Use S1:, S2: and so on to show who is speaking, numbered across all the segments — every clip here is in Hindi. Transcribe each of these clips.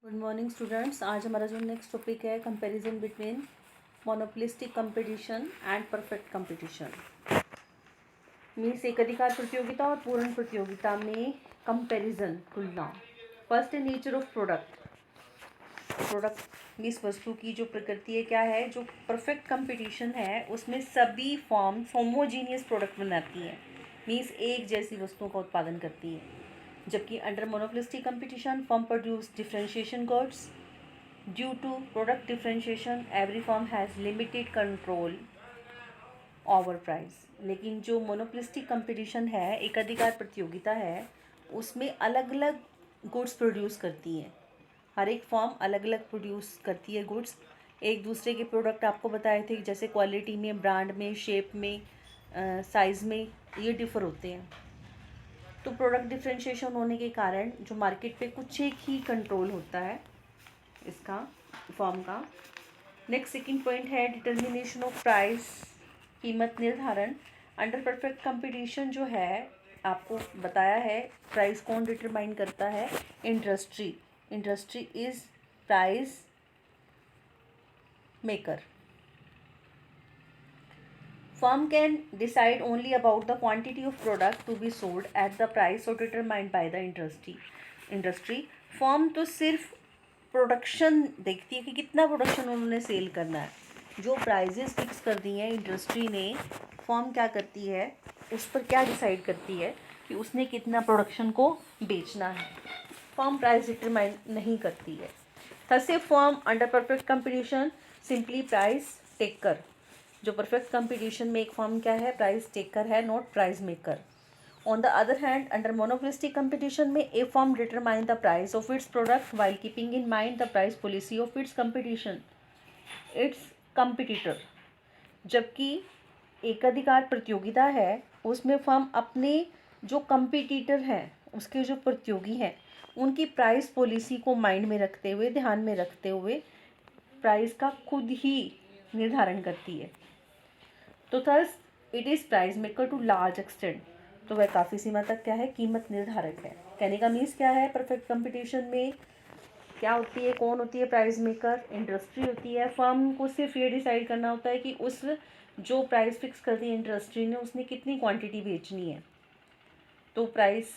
S1: Good morning students. आज हमारा जो नेक्स्ट टॉपिक है comparison between monopolistic competition and perfect competition. Means एक अधिकार प्रतियोगिता और पूर्ण प्रतियोगिता में कंपैरिजन, तुलना। फर्स्ट है नेचर ऑफ प्रोडक्ट मीन्स वस्तु की जो प्रकृति है क्या है। जो परफेक्ट कंपटीशन है उसमें सभी फॉर्म्स होमोजीनियस प्रोडक्ट बनाती हैं, मीन्स एक जैसी वस्तुओं का उत्पादन करती है। जबकि under monopolistic competition firm produce differentiation goods due to product differentiation every firm has limited control over price. लेकिन जो मोनोपोलिस्टिक कंपटीशन है, एक अधिकार प्रतियोगिता है, उसमें अलग अलग गुड्स प्रोड्यूस करती हैं। हर एक फर्म अलग अलग प्रोड्यूस करती है गुड्स। एक दूसरे के प्रोडक्ट आपको बताए थे, जैसे क्वालिटी में, ब्रांड में, शेप में, साइज़ में ये डिफ़र होते हैं। तो प्रोडक्ट डिफरेंशिएशन होने के कारण जो मार्केट पे कुछ एक ही कंट्रोल होता है इसका, फर्म का। नेक्स्ट सेकंड पॉइंट है डिटर्मिनेशन ऑफ प्राइस, कीमत निर्धारण। अंडर परफेक्ट कंपटीशन जो है आपको बताया है, प्राइस कौन डिटरमाइन करता है? Industry. Industry is price maker. Firm can decide only about the quantity of product to be sold at the price or determined by the industry। Firm तो सिर्फ प्रोडक्शन देखती है कि कितना प्रोडक्शन उन्होंने सेल करना है। जो प्राइजेस फिक्स कर दी हैं इंडस्ट्री ने, फर्म क्या करती है, उस पर क्या डिसाइड करती है कि उसने कितना प्रोडक्शन को बेचना है। फर्म प्राइस डिटरमाइन नहीं करती है। Thus a firm under perfect competition simply price taker. जो परफेक्ट कंपटीशन में एक फर्म क्या है? प्राइस टेकर है, not price maker. On the other hand under monopolistic competition में a firm determine the price of its product while keeping in mind the price policy of its competition its competitor. जबकि एकाधिकार प्रतियोगिता है उसमें फर्म अपने जो कंपिटिटर हैं, उसके जो प्रतियोगी हैं, उनकी प्राइस पॉलिसी को माइंड में रखते हुए, ध्यान में रखते हुए प्राइस का खुद ही निर्धारण करती है। तो thus it is price maker to large extent. तो वह काफ़ी सीमा तक क्या है? कीमत निर्धारक है। कहने का मीन्स क्या है? परफेक्ट कंपटीशन में क्या होती है, कौन होती है प्राइस मेकर? इंडस्ट्री होती है। फर्म को सिर्फ ये डिसाइड करना होता है कि उस जो प्राइस फिक्स कर दी इंडस्ट्री ने, उसने कितनी क्वांटिटी बेचनी है। तो प्राइस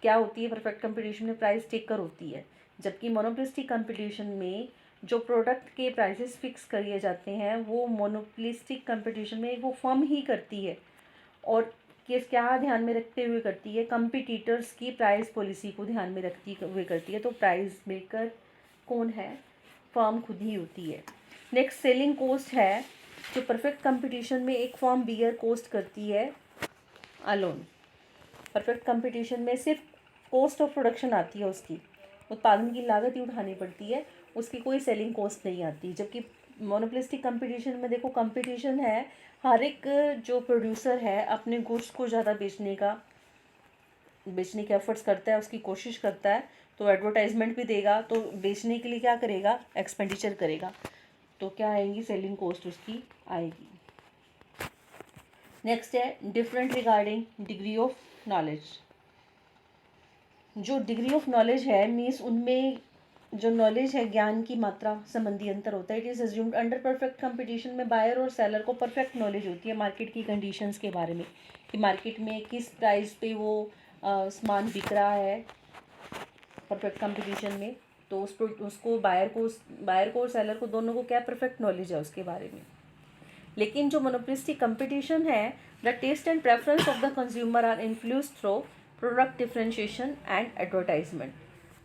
S1: क्या होती है? परफेक्ट कंपटीशन में प्राइस टेकर होती है। जबकि मोनोपोलिस्टिक कंपटीशन में जो प्रोडक्ट के प्राइसेस फिक्स किए जाते हैं वो मोनोपोलिस्टिक कंपटीशन में वो फर्म ही करती है। और किस क्या ध्यान में रखते हुए करती है? कंपटीटर्स की प्राइस पॉलिसी को ध्यान में रखती हुए करती है। तो प्राइस मेकर कौन है? फर्म खुद ही होती है। नेक्स्ट सेलिंग कॉस्ट है। जो परफेक्ट कंपटीशन में एक फर्म बियर कॉस्ट करती है अलोन। परफेक्ट कंपटीशन में सिर्फ कॉस्ट ऑफ प्रोडक्शन आती है, उसकी उत्पादन की लागत ही उठानी पड़ती है, उसकी कोई सेलिंग कॉस्ट नहीं आती। जबकि मोनोपोलिस्टिक कंपटीशन में देखो, कंपटीशन है, हर एक जो प्रोड्यूसर है अपने गुड्स को ज़्यादा बेचने के एफर्ट्स करता है, उसकी कोशिश करता है। तो एडवर्टाइजमेंट भी देगा, तो बेचने के लिए क्या करेगा? एक्सपेंडिचर करेगा। तो क्या आएंगी? सेलिंग कॉस्ट उसकी आएगी। नेक्स्ट है different regarding degree of knowledge. जो डिग्री ऑफ नॉलेज है मीन्स उनमें जो नॉलेज है, ज्ञान की मात्रा संबंधी अंतर होता है। It is assumed under perfect competition में बायर और सेलर को परफेक्ट नॉलेज होती है मार्केट की कंडीशंस के बारे में, कि मार्केट में किस प्राइस पे वो सामान बिक रहा है परफेक्ट कंपटीशन में। तो उसको बायर को और सेलर को, दोनों को क्या परफेक्ट नॉलेज है उसके बारे में। लेकिन जो मोनोपोलिस्टिक कंपटीशन है, the taste and preference of the consumer are influenced through product differentiation and advertisement,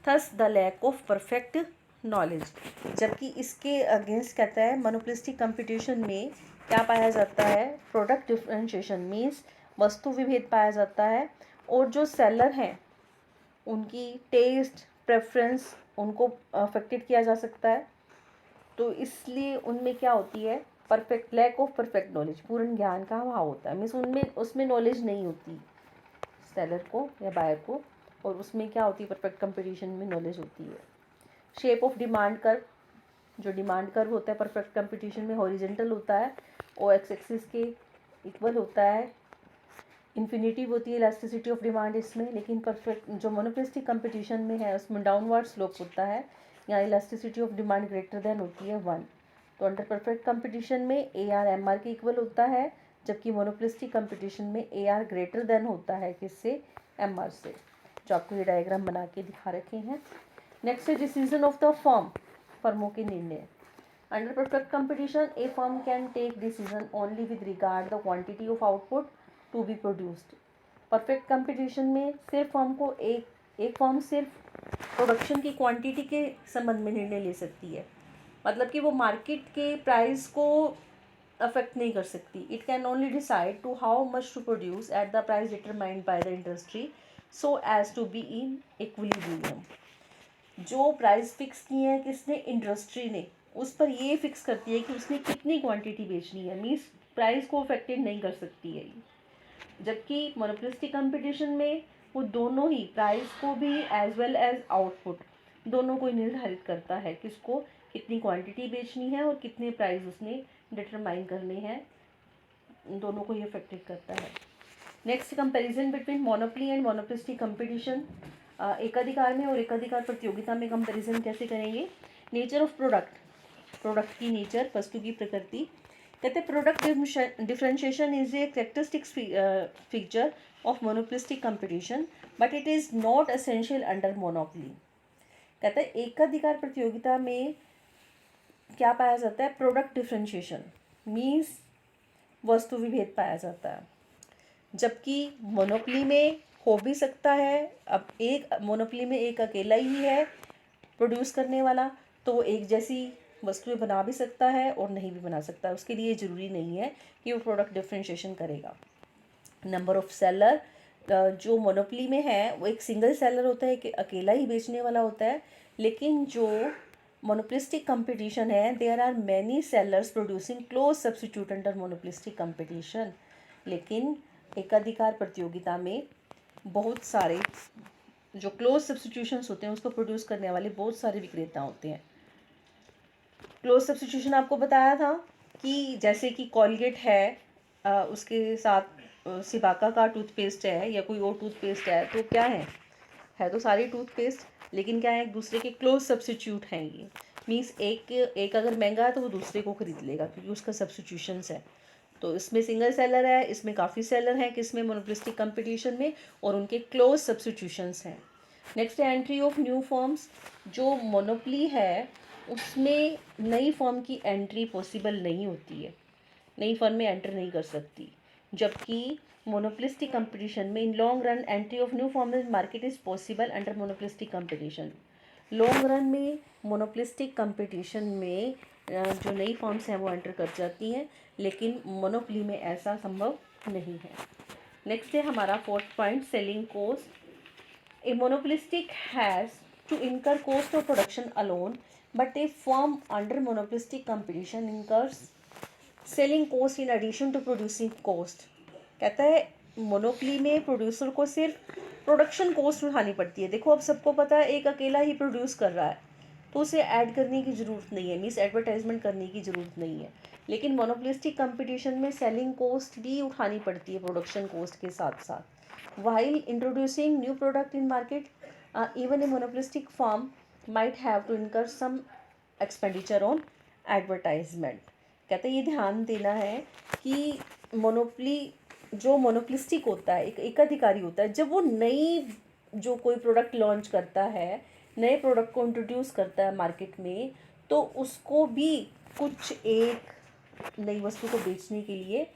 S1: thus the lack of perfect knowledge. जबकि इसके अगेंस्ट कहता है मोनोपोलिस्टिक कंपटीशन में क्या पाया जाता है? प्रोडक्ट डिफरेंशिएशन मीन्स वस्तु विभेद पाया जाता है। और जो सेलर हैं उनकी टेस्ट प्रेफरेंस, उनको अफेक्टेड किया जा सकता है। तो इसलिए उनमें क्या होती है? Perfect lack of perfect knowledge, पूर्ण ज्ञान का अभाव होता है। मीन्स उसमें नॉलेज नहीं होती सेलर को या बायर को, और उसमें क्या होती है? परफेक्ट कंपटीशन में नॉलेज होती है। Shape of demand curve. जो डिमांड कर्व होता है परफेक्ट कंपटीशन में हॉरिजेंटल होता है, और एक्स एक्सिस के इक्वल होता है। इन्फिनिटिव होती है इलास्टिसिटी ऑफ डिमांड इसमें। लेकिन परफेक्ट जो मोनोपोलिस्टिक कंपटीशन में है उसमें डाउनवर्ड स्लोप होता है। यहाँ elasticity of demand greater than होती है 1। तो अंडर परफेक्ट कंपटीशन में ए आर एम आर के इक्वल होता है, जबकि मोनोपोलिस्टिक कंपटीशन में ए आर ग्रेटर देन होता है किससे, एम आर से, जो आपको ये डायग्राम बना के दिखा रखे हैं। नेक्स्ट है डिसीजन ऑफ द फर्म, फर्मों के निर्णय। Under perfect competition a firm can take decision only with regard the quantity of output to be produced. Perfect competition में सिर्फ फर्म को एक फर्म सिर्फ प्रोडक्शन की क्वांटिटी के संबंध में निर्णय ले सकती है, मतलब कि वो मार्केट के प्राइस को अफेक्ट नहीं कर सकती। It can only decide to how much to produce at the price determined by the industry so as to be in equilibrium. जो प्राइस फिक्स किए हैं किसने, इंडस्ट्री ने, उस पर ये फिक्स करती है कि उसने कितनी क्वांटिटी बेचनी है, मीन्स प्राइस को अफेक्टेड नहीं कर सकती है। जबकि मोनोपोलिस्टिक कंपटीशन में वो दोनों ही, प्राइस को भी एज वेल एज आउटपुट, दोनों को निर्धारित करता है किसको कितनी क्वांटिटी बेचनी है और कितने प्राइस उसने डिटरमाइन करने हैं, दोनों को ये अफेक्टेड करता है। Next, comparison between monopoly and monopolistic competition. एकाधिकार में और एकाधिकार प्रतियोगिता में कंपैरिजन कैसे करेंगे। नेचर ऑफ प्रोडक्ट, प्रोडक्ट की नेचर, वस्तु की प्रकृति। कहते हैं product differentiation is a characteristic feature of monopolistic competition but it is not essential under monopoly. कहते हैं एकाधिकार प्रतियोगिता में क्या पाया जाता है, प्रोडक्ट डिफरेंशिएशन मीन्स वस्तु विभेद पाया जाता है, जबकि मोनोपोली में हो भी सकता है। अब एक मोनोपोली में एक अकेला ही है प्रोड्यूस करने वाला, तो वो एक जैसी वस्तुएं बना भी सकता है और नहीं भी बना सकता, उसके लिए ज़रूरी नहीं है कि वो प्रोडक्ट डिफरेंशिएशन करेगा। नंबर ऑफ सेलर, जो मोनोपोली में है वो एक सिंगल सेलर होता है कि अकेला ही बेचने वाला होता है, लेकिन जो मोनोपोलिस्टिक कंपटीशन है there are many sellers producing close substitute under monopolistic competition. लेकिन एकाधिकार प्रतियोगिता में बहुत सारे जो क्लोज सब्स्टिट्यूशंस होते हैं उसको प्रोड्यूस करने वाले बहुत सारे विक्रेता होते हैं। क्लोज सब्स्टिट्यूशन आपको बताया था कि जैसे कि कॉलगेट है, उसके साथ सिबाका का टूथपेस्ट है या कोई और टूथपेस्ट है, तो क्या है तो सारी टूथपेस्ट, लेकिन क्या है एक दूसरे के क्लोज सब्स्टिट्यूट हैं। ये मीन्स एक अगर महंगा है तो वो दूसरे को खरीद लेगा क्योंकि उसका सब्स्टिट्यूशंस है। तो इसमें सिंगल सेलर है, इसमें काफ़ी सेलर हैं किसमें, मोनोपोलिस्टिक कंपटीशन में, और उनके क्लोज सब्स्टिट्यूशंस हैं। नेक्स्ट है एंट्री ऑफ न्यू फर्म्स। जो मोनोपोली है उसमें नई फर्म की एंट्री पॉसिबल नहीं होती है, नई फर्म में एंटर नहीं कर सकती, जबकि मोनोपोलिस्टिक कंपटीशन में in long run entry of new firm in market is possible under monopolistic competition. Long run में मोनोपोलिस्टिक कंपटीशन में जो नई फर्म्स हैं वो एंटर कर जाती हैं, लेकिन मोनोपोली में ऐसा संभव नहीं है। नेक्स्ट है हमारा fourth point, selling cost. A monopolistic has to incur cost of production alone but a firm under monopolistic competition incurs selling cost in addition to producing cost. कहता है मोनोपोली में प्रोड्यूसर को सिर्फ प्रोडक्शन कॉस्ट उठानी पड़ती है। देखो अब सबको पता है एक अकेला ही प्रोड्यूस कर रहा है तो उसे ऐड करने की ज़रूरत नहीं है, मीन्स एडवर्टाइजमेंट करने की ज़रूरत नहीं है। लेकिन मोनोपोलिस्टिक कंपटीशन में सेलिंग कॉस्ट भी उठानी पड़ती है प्रोडक्शन कॉस्ट के साथ साथ। While introducing new product in market even a monopolistic firm might have to incur some expenditure on advertisement. कहते हैं ये ध्यान देना है कि मोनोपोली, जो मोनोपोलिस्टिक होता है, एक एकाधिकारी होता है, जब वो नई जो कोई प्रोडक्ट लॉन्च करता है, नए प्रोडक्ट को इंट्रोड्यूस करता है मार्केट में, तो उसको भी कुछ एक नई वस्तु को बेचने के लिए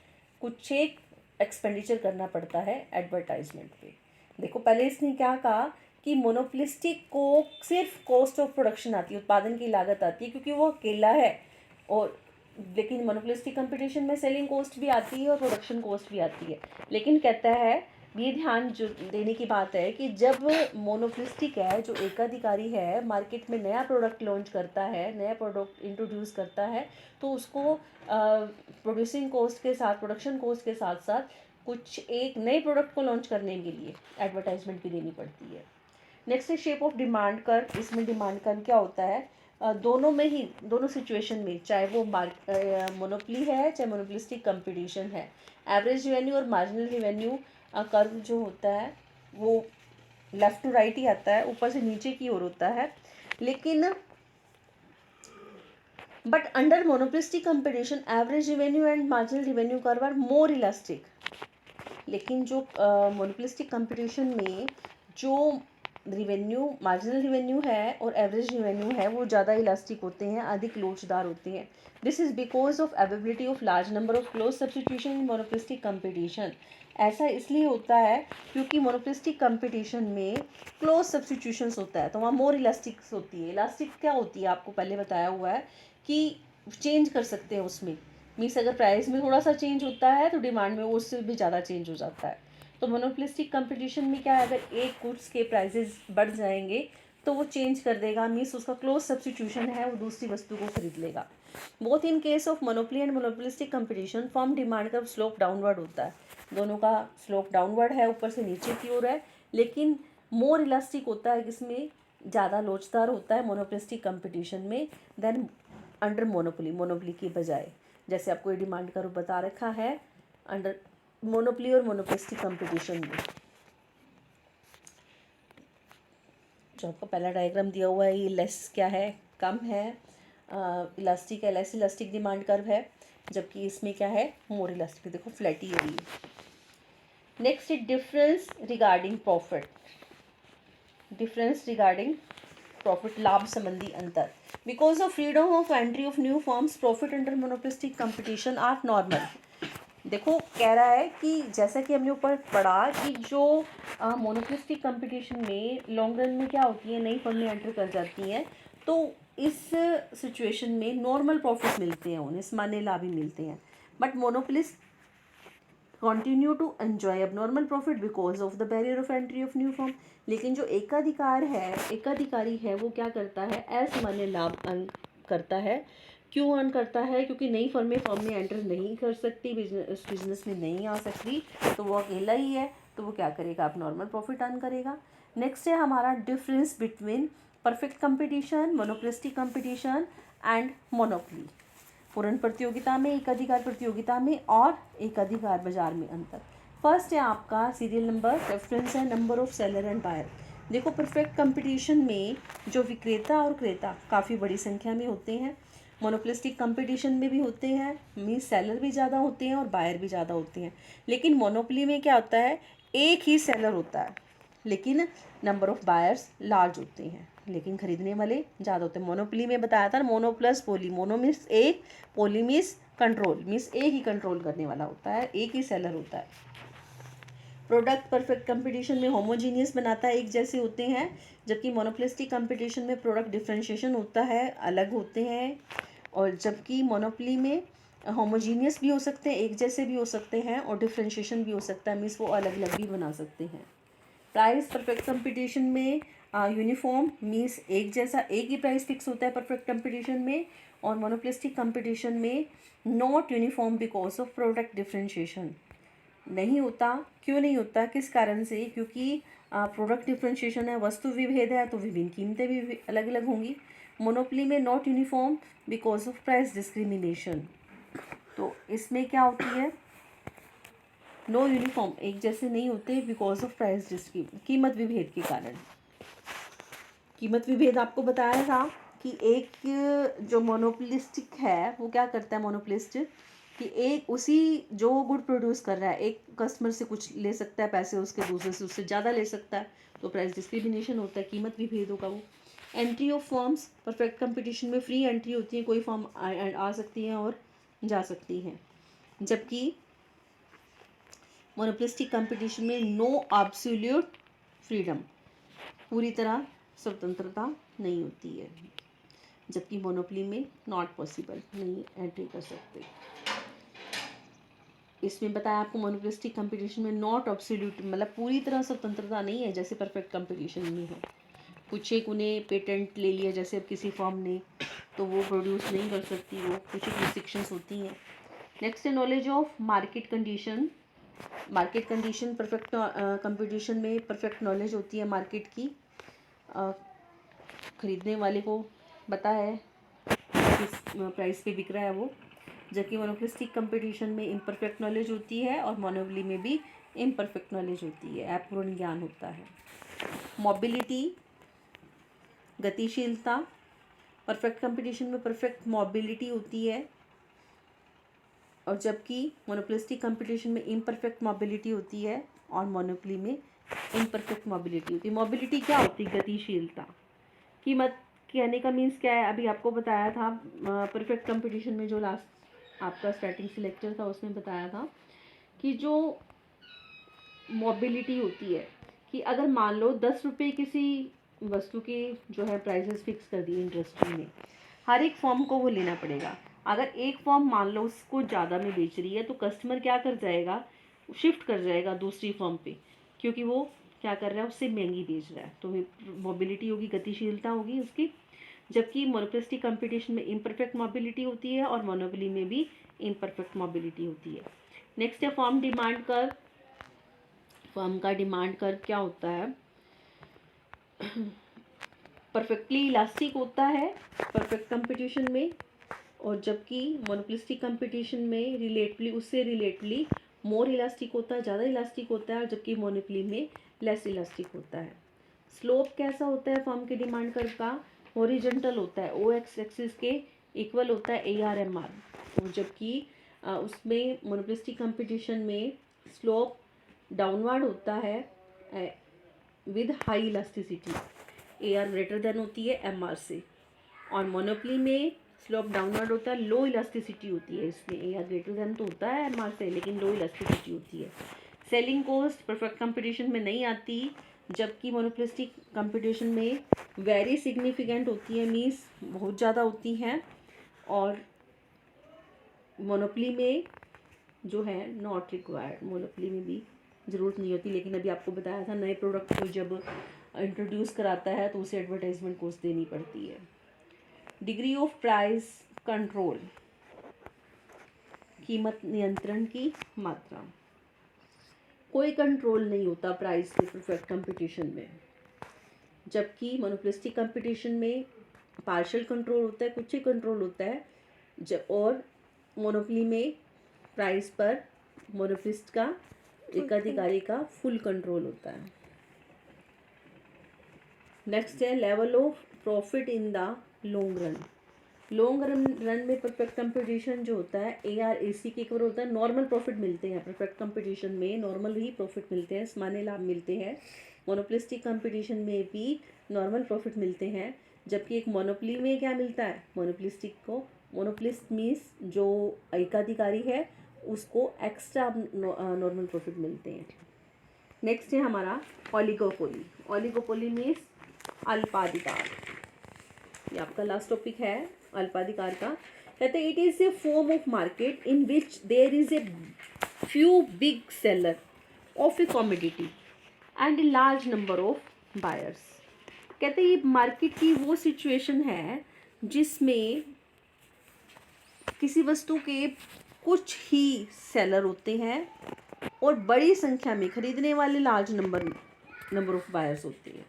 S1: कुछ एक एक्सपेंडिचर करना पड़ता है एडवर्टाइजमेंट पे। देखो पहले इसने क्या कहा कि मोनोपोलिस्टिक को सिर्फ कॉस्ट ऑफ प्रोडक्शन आती है, उत्पादन की लागत आती है क्योंकि वो अकेला है, और लेकिन मोनोपोलिस्टिक कंपटीशन में सेलिंग कॉस्ट भी आती है और प्रोडक्शन कॉस्ट भी आती है। लेकिन कहता है ये ध्यान जो देने की बात है कि जब मोनोपोलिस्टिक है, जो एकाधिकारी है, मार्केट में नया प्रोडक्ट लॉन्च करता है, नया प्रोडक्ट इंट्रोड्यूस करता है, तो उसको प्रोड्यूसिंग कॉस्ट के साथ, प्रोडक्शन कॉस्ट के साथ साथ कुछ एक नए प्रोडक्ट को लॉन्च करने के लिए एडवर्टाइजमेंट भी देनी पड़ती है। नेक्स्ट है शेप ऑफ डिमांड कर्व। इसमें डिमांड कर्व क्या होता है, दोनों में ही, दोनों सिचुएशन में, चाहे वो मोनोपोली है चाहे मोनोपोलिस्टिक कंपटीशन है, एवरेज रेवेन्यू और मार्जिनल रेवेन्यू कर्व जो होता है वो लेफ़्ट टू राइट ही आता है, ऊपर से नीचे की ओर होता है। लेकिन But under monopolistic competition, average revenue and marginal revenue curve are more elastic. लेकिन जो मोनोपोलिस्टिक कंपटीशन में जो रिवेन्यू मार्जिनल रिवेन्यू है और एवरेज रिवेन्यू है वो ज़्यादा इलास्टिक होते हैं, अधिक लोचदार होते हैं. This is because of availability of large number of close substitution in monopolistic competition. ऐसा इसलिए होता है क्योंकि मोनोपोलिस्टिक कंपटीशन में क्लोज सब्सटीट्यूशंस होता है, तो वहाँ मोर इलास्टिक होती है. इलास्टिक क्या होती है आपको पहले बताया हुआ है कि चेंज कर सकते हैं उसमें. मीन्स अगर प्राइस में थोड़ा सा चेंज होता है तो डिमांड में उससे भी ज़्यादा चेंज हो जाता है. तो मोनोपोलिस्टिक कंपटीशन में क्या है, अगर एक गुड्स के प्राइसेस बढ़ जाएंगे तो वो चेंज कर देगा. मीन्स उसका क्लोज सब्सटीट्यूशन है, वो दूसरी वस्तु को खरीद लेगा. Both in case of monopoly and monopolistic competition firm demand का स्लोप डाउनवर्ड होता है. दोनों का स्लोप डाउनवर्ड है, ऊपर से नीचे की ओर है. लेकिन मोर इलास्टिक होता है, किसमें ज़्यादा लोचदार होता है मोनोपोलिस्टिक कंपटीशन में देन अंडर मोनोपोली. मोनोपोली की बजाय जैसे आपको ये डिमांड कर्व बता रखा है अंडर मोनोपोली और मोनोपोलिस्टिक कंपटीशन में. जो आपको पहला डायग्राम दिया हुआ है ये लेस क्या है, कम है, इलास्टिक है, लेस इलास्टिक डिमांड कर्व है, जबकि इसमें क्या है मोर इलास्टिक. देखो फ्लैटी है ये. Next is difference regarding profit. Difference regarding profit, लाभ संबंधी अंतर. Because of freedom of entry of new forms profit under monopolistic competition are normal. देखो कह रहा है कि जैसा कि हमने ऊपर पढ़ा कि जो मोनोपोलिस्टिक कंपटीशन में लॉन्ग रन में क्या होती है, नई फर्में एंटर कर जाती हैं, तो इस सिचुएशन में नॉर्मल प्रॉफिट मिलते हैं उन्हें, सामान्य लाभ ही मिलते हैं. But monopolist continue to enjoy abnormal profit because of the barrier of entry of new form. लेकिन जो एकाधिकारी है वो क्या करता है, असामान्य लाभ अर्न करता है. क्यों अर्न करता है, क्योंकि नई फर्म में एंटर नहीं कर सकती, बिजनेस में नहीं आ सकती, तो वो अकेला ही है, तो वो क्या करेगा, आप नॉर्मल प्रॉफिट अर्न करेगा. नेक्स्ट है हमारा difference between perfect competition, monopolistic competition and monopoly. पूर्ण प्रतियोगिता में, एकाधिकार प्रतियोगिता में और एकाधिकार बाजार में अंतर. फर्स्ट है आपका सीरियल नंबर, रेफरेंस है number of seller and buyer. देखो परफेक्ट कंपटीशन में जो विक्रेता और क्रेता काफ़ी बड़ी संख्या में होते हैं. मोनोपोलिस्टिक कंपटीशन में भी होते हैं, मीन्स सेलर भी ज़्यादा होते हैं और बायर भी ज़्यादा होते हैं. लेकिन मोनोपोली में क्या होता है, एक ही सेलर होता है लेकिन नंबर ऑफ बायर्स लार्ज होते हैं, लेकिन खरीदने वाले ज़्यादा होते हैं. मोनोपोली में बताया था मोनो प्लस पोली. मोनो मीन्स एक, पोली मीन्स कंट्रोल, मीन्स एक ही कंट्रोल करने वाला होता है, एक ही सेलर होता है. प्रोडक्ट परफेक्ट कंपटीशन में होमोजीनियस बनाता है, एक जैसे होते हैं, जबकि मोनोपोलिस्टिक कंपटीशन में प्रोडक्ट डिफ्रेंशिएशन होता है, अलग होते हैं. और जबकि मोनोपोली में होमोजीनियस भी हो सकते हैं, एक जैसे भी हो सकते हैं, और डिफ्रेंशिएशन भी हो सकता है, मीन्स वो अलग अलग भी बना सकते हैं. प्राइस परफेक्ट कंपटीशन में यूनिफॉर्म, मीन्स एक जैसा, एक ही प्राइस फिक्स होता है परफेक्ट कंपटीशन में. और मोनोपोलिस्टिक कंपटीशन में not uniform because of product differentiation. नहीं होता, क्यों नहीं होता, किस कारण से, क्योंकि प्रोडक्ट डिफ्रेंशिएशन है, वस्तु विभेद है, तो विभिन्न कीमतें भी अलग अलग होंगी. मोनोपोली में not uniform because of price discrimination. तो इसमें क्या होती है, नो यूनिफॉर्म, एक जैसे नहीं होते बिकॉज ऑफ प्राइस कीमत विभेद के कारण. कीमत विभेद आपको बताया था कि एक जो मोनोपोलिस्टिक है वो क्या करता है, मोनोपोलिस्ट कि एक उसी जो गुड प्रोड्यूस कर रहा है, एक कस्टमर से कुछ ले सकता है पैसे, उसके दूसरे से उससे ज़्यादा ले सकता है, तो प्राइस डिस्क्रिमिनेशन होता है, कीमत विभेद होगा वो. Entry of forms, perfect competition में फ्री एंट्री होती है, कोई फॉर्म आ सकती है और जा सकती है, जबकि मोनोपोलिस्टिक कंपटीशन में नो एब्सोल्यूट फ्रीडम, पूरी तरह स्वतंत्रता नहीं होती है, जबकि मोनोपोली में नॉट पॉसिबल, नहीं एंट्री कर सकते. इसमें बताया आपको मोनोपोलिस्टिक कंपटीशन में नॉट एब्सोल्यूट, मतलब पूरी तरह स्वतंत्रता नहीं है जैसे परफेक्ट कंपटीशन में है. कुछ एक उन्हें पेटेंट ले लिया जैसे अब किसी फॉर्म ने, तो वो प्रोड्यूस नहीं कर सकती, वो कुछ एक रिस्ट्रिक्शंस होती हैं. नेक्स्ट है knowledge of market condition. Market condition perfect competition में परफेक्ट नॉलेज होती है मार्केट की. खरीदने वाले को पता है किस प्राइस पे बिक रहा है वो, जबकि मोनोपोलिस्टिक कंपटीशन में इम्परफेक्ट नॉलेज होती है और मोनोपोली में भी इम्परफेक्ट नॉलेज होती है, अपूर्ण ज्ञान होता है. मोबिलिटी, गतिशीलता, परफेक्ट कंपटीशन में परफेक्ट मोबिलिटी होती है, और जबकि मोनोपोलिस्टिक कंपटीशन में इम्परफेक्ट मोबिलिटी होती है और मोनोपोली में इम्परफेक्ट मोबिलिटी होती है। मोबिलिटी क्या होती है? गतिशीलता। कीमत कहने का मीन्स क्या है? अभी आपको बताया था परफेक्ट कंपटीशन में, जो लास्ट आपका स्टार्टिंग से लेक्चर था उसमें बताया था कि जो मोबिलिटी होती है कि अगर मान लो 10 रुपये किसी वस्तु की जो है प्राइसेस फिक्स कर दी इंडस्ट्री ने, हर एक फॉर्म को वो लेना पड़ेगा। अगर एक फॉर्म मान लो उसको ज़्यादा में बेच रही है तो कस्टमर क्या कर जाएगा? शिफ्ट कर जाएगा दूसरी फॉर्म पे, क्योंकि वो क्या कर रहा है? उससे महंगी बेच रहा है। तो मोबिलिटी होगी, गतिशीलता होगी उसकी। जबकि मोनोपोलिस्टिक कंपटीशन में इम्परफेक्ट मोबिलिटी होती है और मोनोपोली में भी इम्परफेक्ट मोबिलिटी होती है। नेक्स्ट है फॉर्म डिमांड कर्व। फॉर्म का डिमांड कर्व क्या होता है? परफेक्टली इलास्टिक होता है परफेक्ट कंपटीशन में, और जबकि मोनोपोलिस्टिक कंपटीशन में रिलेटिवली मोर इलास्टिक होता है, ज़्यादा इलास्टिक होता है, और जबकि मोनोपोली में लेस इलास्टिक होता है। स्लोप कैसा होता है फॉर्म के डिमांड कर्व का? हॉरिजॉन्टल होता है, ओ एक्स एक्सिस के इक्वल होता है ए आर एम आर, और जबकि उसमें मोनोपोलिस्टिक कंपटीशन में स्लोप डाउनवर्ड होता है with high elasticity, A R greater than होती है एम आर से, और मोनोपोली में स्लोप डाउनवर्ड होता है, लो इलास्टिसिटी होती है। इसमें ए आर ग्रेटर देन तो होता है एम आर से, लेकिन लो इलास्टिसिटी होती है। सेलिंग कॉस्ट परफेक्ट कंपटीशन में नहीं आती, जबकि मोनोपोलिस्टिक कंपटीशन में वेरी सिग्निफिकेंट होती है, मीन्स बहुत ज़्यादा होती हैं, और मोनोपोली में जो है नॉट रिक्वायर्ड, मोनोपोली में भी ज़रूरत नहीं होती। लेकिन अभी आपको बताया था नए प्रोडक्ट को जब इंट्रोड्यूस कराता है तो उसे एडवर्टाइजमेंट कॉस्ट देनी पड़ती है। डिग्री ऑफ प्राइस कंट्रोल, कीमत नियंत्रण की मात्रा। कोई कंट्रोल नहीं होता प्राइस के परफेक्ट कंपटीशन में, जबकि मोनोपोलिस्टिक कंपटीशन में पार्शियल कंट्रोल होता है, कुछ ही कंट्रोल होता है, और मोनोपोली में प्राइस पर मोनोपोलिस्ट का एकाधिकारी का फुल कंट्रोल होता है। नेक्स्ट है level of profit in the long run. Long run में परफेक्ट कंपटीशन जो होता है ए आर ए सी के इक्वल होता है। नॉर्मल प्रॉफिट मिलते हैं परफेक्ट कंपटीशन में, नॉर्मल ही प्रॉफिट मिलते हैं, सामान्य लाभ मिलते हैं। मोनोपोलिस्टिक कंपटीशन में भी नॉर्मल प्रॉफिट मिलते हैं, जबकि एक मोनोपोली में क्या मिलता है? मोनोपोलिस्टिक को, मोनोपोलिस्ट मीन्स जो एकाधिकारी है उसको एक्स्ट्रा नॉर्मल प्रॉफिट मिलते हैं। नेक्स्ट है हमारा ओलिगोपोली। Oligopoly means अल्पाधिकार। ये आपका लास्ट टॉपिक है अल्पाधिकार का। कहते हैं it is a form of market in which there is a few big seller of a commodity and a large number of buyers. कहते हैं ये मार्केट की वो सिचुएशन है जिसमें किसी वस्तु के कुछ ही सेलर होते हैं और बड़ी संख्या में खरीदने वाले लार्ज नंबर ऑफ बायर्स होते हैं।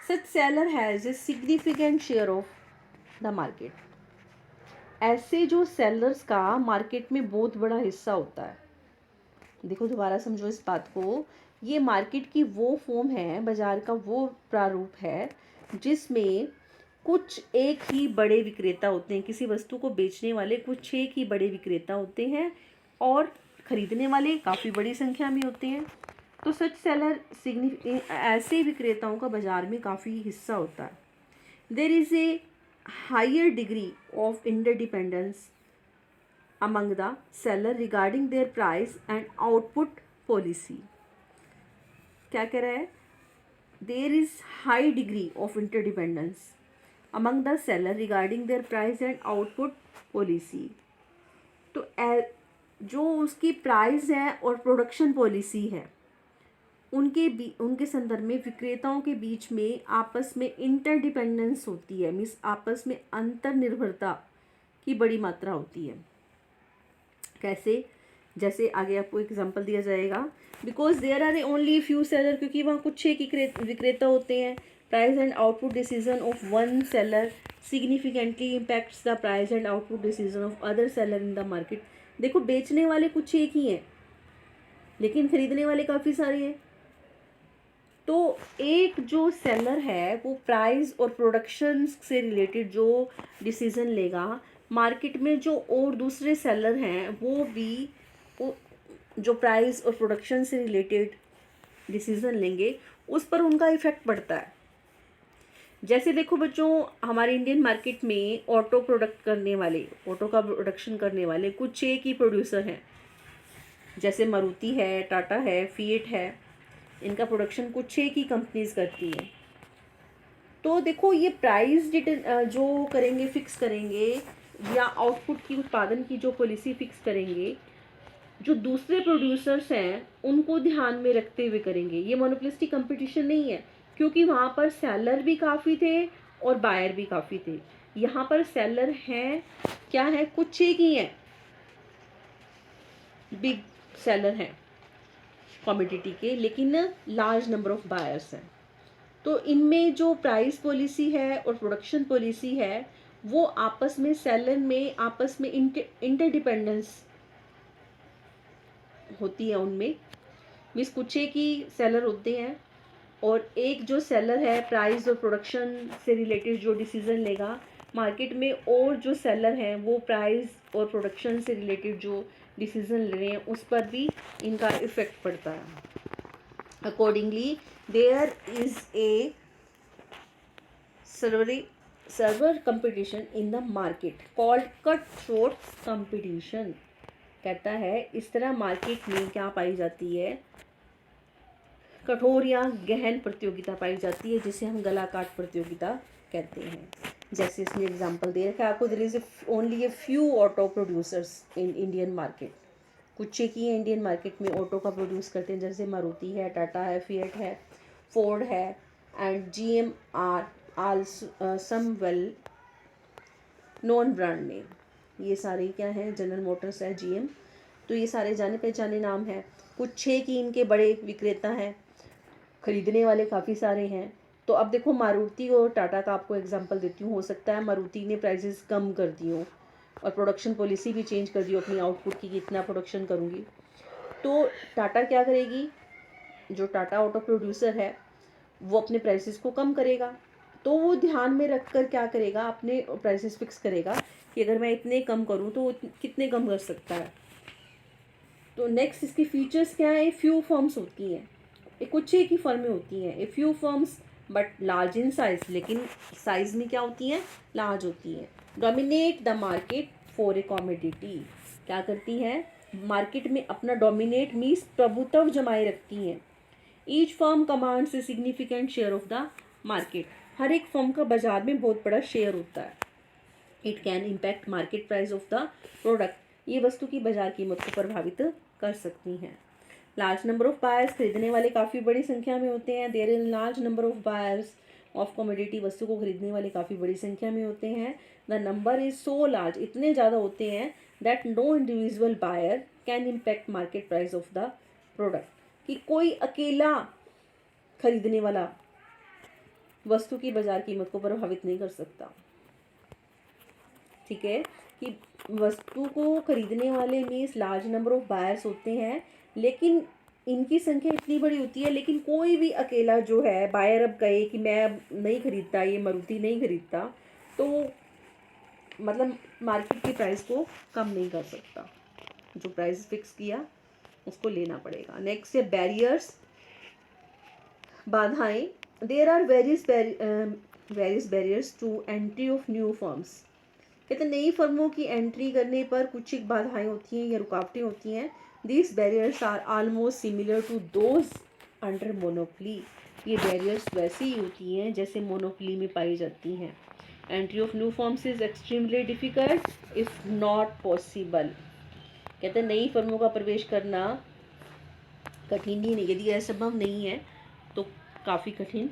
S1: Such seller has a significant share of the market. ऐसे जो सेलर्स का मार्केट में बहुत बड़ा हिस्सा होता है। देखो दोबारा समझो इस बात को, ये मार्केट की वो फॉर्म है, बाजार का वो प्रारूप है जिसमें कुछ एक ही बड़े विक्रेता होते हैं। किसी वस्तु को बेचने वाले कुछ एक ही बड़े विक्रेता होते हैं और खरीदने वाले काफ़ी बड़ी संख्या में होते हैं। तो सच सेलर ऐसे विक्रेताओं का बाजार में काफ़ी हिस्सा होता है। There is a higher degree of interdependence among the seller regarding their price and output policy। क्या कह रहा है? There is high degree of interdependence among the seller regarding their price and output policy। तो जो उसकी प्राइस है और प्रोडक्शन पॉलिसी है उनके संदर्भ में विक्रेताओं के बीच में आपस में इंटरडिपेंडेंस होती है, मीन्स आपस में अंतर्निर्भरता की बड़ी मात्रा होती है। कैसे? जैसे आगे आपको एग्जांपल दिया जाएगा। Because there are only few seller, क्योंकि वहाँ कुछ एक विक्रेता होते हैं। Price and output decision of one seller significantly impacts the price and output decision of other seller in the market. देखो बेचने वाले कुछ एक ही हैं लेकिन खरीदने वाले काफ़ी सारे हैं, तो एक जो सेलर है वो प्राइस और प्रोडक्शन से रिलेटेड जो डिसीज़न लेगा, मार्केट में जो और दूसरे सेलर हैं वो भी वो जो प्राइस और प्रोडक्शन से रिलेटेड डिसीज़न लेंगे, उस पर उनका इफ़ेक्ट पड़ता है। जैसे देखो बच्चों, हमारे इंडियन मार्केट में ऑटो का प्रोडक्शन करने वाले कुछ एक ही प्रोड्यूसर हैं, जैसे मारुति है, टाटा है, फिएट है। इनका प्रोडक्शन कुछ एक ही कंपनीज करती हैं। तो देखो ये प्राइस जो करेंगे, फिक्स करेंगे, या आउटपुट की उत्पादन की जो पॉलिसी फिक्स करेंगे, जो दूसरे प्रोड्यूसर्स हैं उनको ध्यान में रखते हुए करेंगे। ये मोनोपोलिस्टिक कंपटीशन नहीं है, क्योंकि वहाँ पर सेलर भी काफ़ी थे और बायर भी काफ़ी थे। यहाँ पर सेलर हैं, क्या है, कुछ एक ही हैं, बिग सेलर हैं कमोडिटी के, लेकिन लार्ज नंबर ऑफ बायर्स हैं। तो इनमें जो प्राइस पॉलिसी है और प्रोडक्शन पॉलिसी है वो आपस में सेलर में आपस में इंटरडिपेंडेंस होती है उनमें। मीन्स कुछ एक ही सेलर होते हैं और एक जो सेलर है प्राइस और प्रोडक्शन से रिलेटेड जो डिसीज़न लेगा, मार्केट में और जो सेलर हैं वो प्राइस और प्रोडक्शन से रिलेटेड जो डिसीज़न ले रहे हैं उस पर भी इनका इफ़ेक्ट पड़ता है। Accordingly there is a severe competition in the market called cut throat competition. कहता है इस तरह मार्केट में क्या पाई जाती है, कठोर या गहन प्रतियोगिता पाई जाती है, जिसे हम गला काट प्रतियोगिता कहते हैं। जैसे इसमें एग्जांपल दे रखा है आपको, there is only a few auto producers in Indian market. कुछ एक ही इंडियन मार्केट में ऑटो का प्रोड्यूस करते हैं, जैसे मारुति है, टाटा है, फिएट है, फोर्ड है, and GM are also some well known brand name. ये सारे क्या हैं, जनरल मोटर्स है, GM। तो ये सारे जाने पहचाने नाम हैं। कुछ छः की इनके बड़े विक्रेता हैं, खरीदने वाले काफ़ी सारे हैं। तो अब देखो मारुति और टाटा का आपको एग्जांपल देती हूँ। हो सकता है मारुति ने प्राइसेस कम कर दी हो और प्रोडक्शन पॉलिसी भी चेंज कर दी हो अपनी आउटपुट की, कितना प्रोडक्शन करूँगी। तो टाटा क्या करेगी, जो टाटा ऑटो प्रोड्यूसर है वो अपने प्राइसेस को कम करेगा। तो वो ध्यान में रख कर क्या करेगा, अपने प्राइसेस फिक्स करेगा कि अगर मैं इतने कम करूँ तो कितने कम कर सकता है। तो नेक्स्ट इसकी फीचर्स क्या है, फ्यू फर्म्स होती हैं, कुछ एक ही फर्में होती हैं, a few firms but large in size. लेकिन साइज में क्या होती हैं, लार्ज होती हैं। Dominate the market for a commodity. क्या करती हैं, मार्केट में अपना डोमिनेट मीन्स प्रभुत्व जमाए रखती हैं। Each firm commands a significant share of the market. हर एक फर्म का बाजार में बहुत बड़ा शेयर होता है। It can impact market price of the product. ये वस्तु की बाजार कीमत को प्रभावित कर सकती हैं। लार्ज नंबर ऑफ बायर्स, खरीदने वाले काफ़ी बड़ी संख्या में होते हैं। There is large number of buyers of commodity. वस्तु को खरीदने वाले काफ़ी बड़ी संख्या में होते हैं। The number is so large, इतने ज़्यादा होते हैं, that no individual buyer can impact market price of the product. कि कोई अकेला खरीदने वाला वस्तु की बाजार कीमत को प्रभावित नहीं कर सकता। ठीक है, कि वस्तु को खरीदने वाले means large number of buyers होते हैं, लेकिन इनकी संख्या इतनी बड़ी होती है, लेकिन कोई भी अकेला जो है बायर अब कहे कि मैं अब नहीं खरीदता, ये मारुति नहीं खरीदता, तो मतलब मार्केट की प्राइस को कम नहीं कर सकता। जो प्राइस फिक्स किया उसको लेना पड़ेगा। नेक्स्ट है बैरियर्स, बाधाएं। There are various barriers to entry of new firms. कहते हैं नई फर्मों की एंट्री करने पर कुछ एक बाधाएं होती हैं या रुकावटें होती हैं। These barriers are almost similar to those under monopoly। ये बैरियर्स वैसी ही होती हैं जैसे मोनोपोली में पाई जाती हैं। Entry of new firms is extremely difficult if not possible. कहते हैं नई फर्मों का प्रवेश करना कठिन ही नहीं, यदि असंभव नहीं है तो काफ़ी कठिन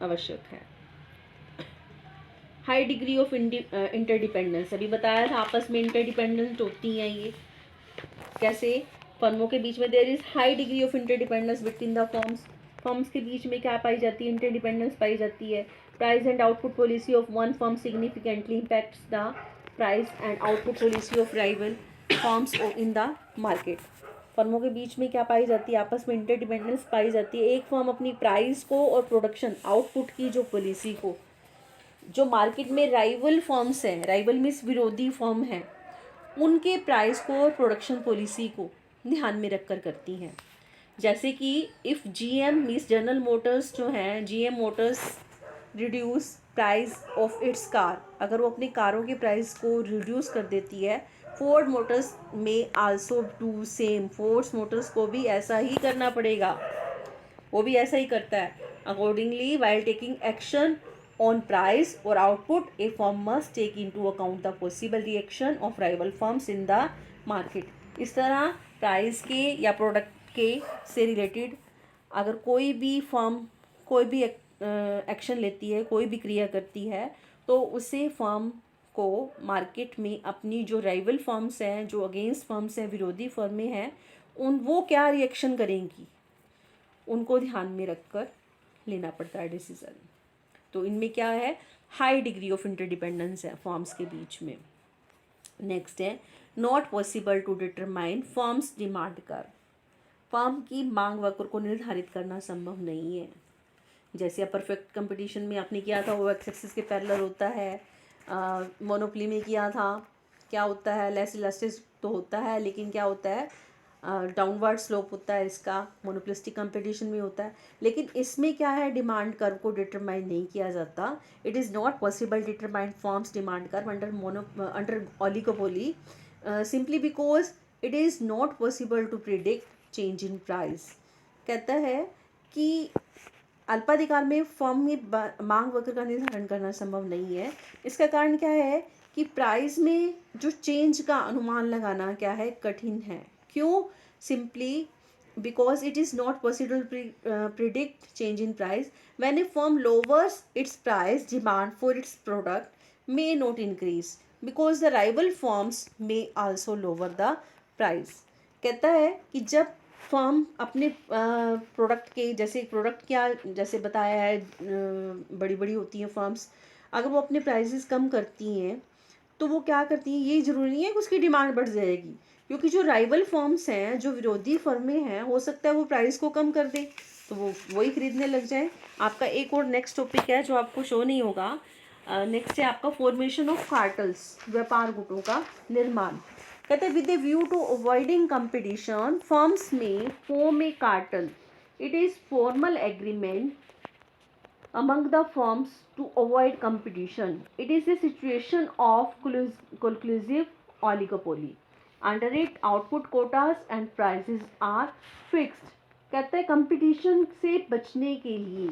S1: आवश्यक है। हाई डिग्री ऑफ इंटरडिपेंडेंस, अभी बताया था आपस में इंटरडिपेंडेंट होती हैं ये। कैसे, फर्मों के बीच में there is high degree of interdependence between the firms. Firms के बीच में क्या पाई जाती है, इंटरडिपेंडेंस पाई जाती है। Price and output policy of one firm significantly impacts the price and output policy of rival firms in the market. फर्मों के बीच में क्या पाई जाती है, आपस में इंटरडिपेंडेंस पाई जाती है। एक फर्म अपनी प्राइस को और प्रोडक्शन आउटपुट की जो पॉलिसी को, जो मार्केट में राइवल फर्म्स हैं, राइवल मीन्स विरोधी फर्म हैं, उनके प्राइस को और प्रोडक्शन पॉलिसी को ध्यान में रखकर करती हैं। जैसे कि if GM means general Motors जो हैं, GM Motors reduce price of it's car, अगर वो अपनी कारों के प्राइस को रिड्यूस कर देती है, फोर्ड मोटर्स में also do same, Ford Motors को भी ऐसा ही करना पड़ेगा, वो भी ऐसा ही करता है। Accordingly while taking action on price और output, a firm must take into account the possible reaction of rival firms in the market. इस तरह प्राइस के या प्रोडक्ट के से रिलेटेड अगर कोई भी फर्म कोई भी एक्शन लेती है, कोई भी क्रिया करती है, तो उसे फर्म को मार्केट में अपनी जो राइवल फर्म्स हैं, जो अगेंस्ट फर्म्स हैं, विरोधी फर्में हैं, वो क्या रिएक्शन करेंगी, उनको ध्यान में रखकर लेना पड़ता है डिसीज़न। तो इनमें क्या है, हाई डिग्री ऑफ इंटरडिपेंडेंस है फर्म्स के बीच में। नेक्स्ट है not possible to determine firms demand curve, firm की मांग वक्र को निर्धारित करना संभव नहीं है। जैसे अब परफेक्ट कंपटीशन में आपने किया था, वो एक्स एक्सिस के पैरेलल होता है। मोनोपोली में किया था, क्या होता है, लेस इलास्टिक तो होता है, लेकिन क्या होता है, डाउनवर्ड स्लोप होता है इसका, मोनोपोलिस्टिक कंपटीशन में होता है। लेकिन इसमें क्या है, डिमांड कर्व को डिटरमाइन नहीं किया जाता। It is not possible determine firms demand curve under oligopoly simply because it is not possible to predict change in price. कहता है कि अल्पाधिकार में फर्म में मांग वक्र का निर्धारण करना संभव नहीं है। इसका कारण क्या है कि प्राइस में जो चेंज का अनुमान लगाना क्या है, कठिन है। क्यों? Simply because it is not possible predict change in price when A firm louvers it's price, demand for its product may not increase because the rival firms may also lower the price. कहता है कि जब फर्म अपने प्रोडक्ट के, जैसे प्रोडक्ट क्या, जैसे बताया है, बड़ी बड़ी होती हैं फर्म्स, अगर वो अपने प्राइसेस कम करती हैं तो वो क्या करती हैं, ये ज़रूरी नहीं है कि उसकी डिमांड बढ़ जाएगी, क्योंकि जो राइवल फर्म्स हैं, जो विरोधी फर्में हैं, हो सकता है वो प्राइस को कम कर दें तो वो वही खरीदने लग जाए। आपका एक और नेक्स्ट टॉपिक है जो आपको शो नहीं होगा, नेक्स्ट है आपका फॉर्मेशन ऑफ कार्टल्स, व्यापार गुटों का निर्माण। कहते हैं with a view to avoiding competition firms may form a cartel, it is formal agreement among the firms to avoid competition. It is a situation of conclusive oligopoly. Under it, output quotas and prices are fixed. कहते हैं कंपटीशन से बचने के लिए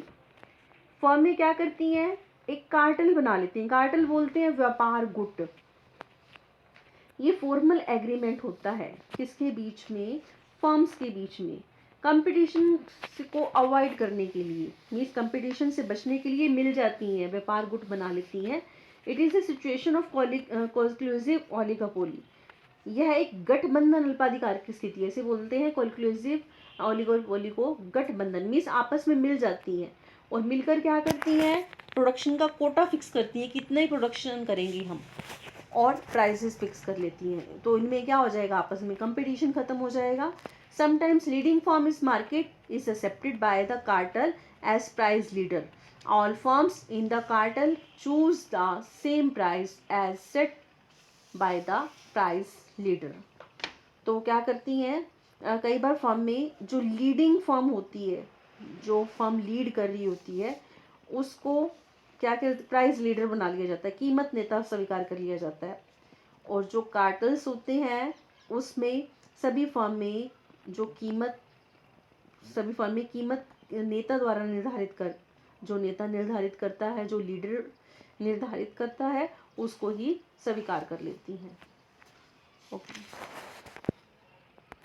S1: फर्में क्या करती हैं, एक कार्टल बना लेती हैं। कार्टल बोलते हैं व्यापार गुट। ये फॉर्मल एग्रीमेंट होता है किसके बीच में, फर्म्स के बीच में, कंपटीशन को अवॉइड करने के लिए, मीन्स कंपटीशन से बचने के लिए मिल जाती हैं, व्यापार गुट बना लेती हैं। It is A situation of conclusive oligopoly, यह एक गठबंधन अल्पाधिकार की स्थिति है। इसे बोलते हैं कॉन्क्लूसिव ओलिगोपोली को गठबंधन, मीन्स आपस में मिल जाती हैं और मिलकर क्या करती हैं, प्रोडक्शन का कोटा फिक्स करती हैं, कितना ही प्रोडक्शन करेंगी हम, और प्राइसेस फिक्स कर लेती हैं। तो इनमें क्या हो जाएगा, आपस में कंपटीशन खत्म हो जाएगा। Sometimes leading firm is market is accepted by the cartel as price leader. All firms in the cartel choose the same price as set by the price leader. तो क्या करती हैं, कई बार फर्म में जो लीडिंग फर्म होती है, जो फर्म लीड कर रही होती है, उसको क्या कहते, प्राइस लीडर बना लिया जाता है, कीमत नेता स्वीकार कर लिया जाता है। और जो कार्टल्स होते हैं उसमें सभी फर्म में कीमत नेता द्वारा जो नेता निर्धारित करता है, जो लीडर निर्धारित करता है, उसको ही स्वीकार कर लेती हैं। ओके।